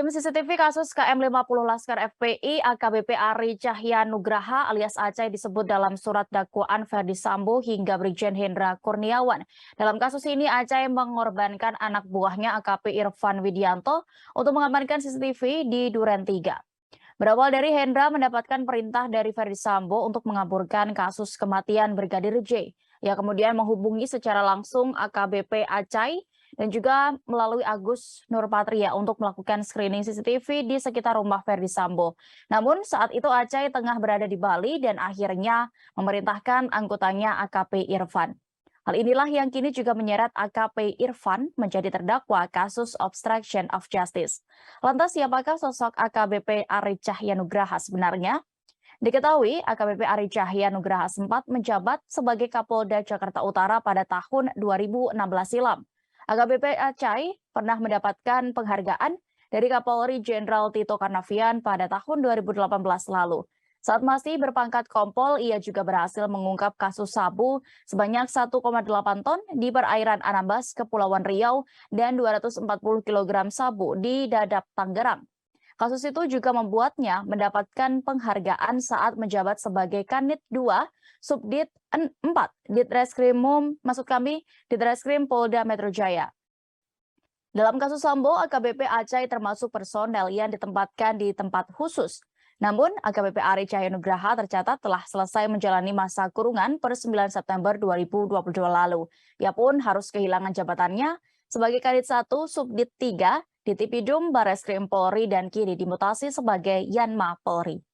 Dalam CCTV kasus KM50 Laskar FPI, AKBP Ari Cahyanugraha alias Acai disebut dalam surat dakwaan Ferdi Sambo hingga Brigjen Hendra Kurniawan. Dalam kasus ini, Acai mengorbankan anak buahnya AKP Irfan Widianto untuk mengamankan CCTV di Duren 3. Berawal dari Hendra mendapatkan perintah dari Ferdi Sambo untuk mengaburkan kasus kematian Brigadir J. Ia kemudian menghubungi secara langsung AKBP Acai dan juga melalui Agus Nurpatria untuk melakukan screening CCTV di sekitar rumah Ferdi Sambo. Namun saat itu Acai tengah berada di Bali dan akhirnya memerintahkan anggotanya AKP Irfan. Hal inilah yang kini juga menyeret AKP Irfan menjadi terdakwa kasus obstruction of justice. Lantas siapakah sosok AKBP Ari Cahyanugraha sebenarnya? Diketahui AKBP Ari Cahyanugraha sempat menjabat sebagai Kapolda Jakarta Utara pada tahun 2016 silam. AKBP Acai pernah mendapatkan penghargaan dari Kapolri Jenderal Tito Karnavian pada tahun 2018 lalu. Saat masih berpangkat Kompol, ia juga berhasil mengungkap kasus sabu sebanyak 1,8 ton di perairan Anambas, Kepulauan Riau, dan 240 kg sabu di Dadap, Tangerang. Kasus itu juga membuatnya mendapatkan penghargaan saat menjabat sebagai Kanit 2, Subdit 4, Ditreskrim Polda Metro Jaya. Dalam kasus Sambo, AKBP Acai termasuk personel yang ditempatkan di tempat khusus. Namun, AKBP Ari Cahyanugraha tercatat telah selesai menjalani masa kurungan per 9 September 2022 lalu. Ia pun harus kehilangan jabatannya sebagai Kanit 1 Subdit 3 di Tipidum Bareskrim Polri dan kini dimutasi sebagai Yanma Polri.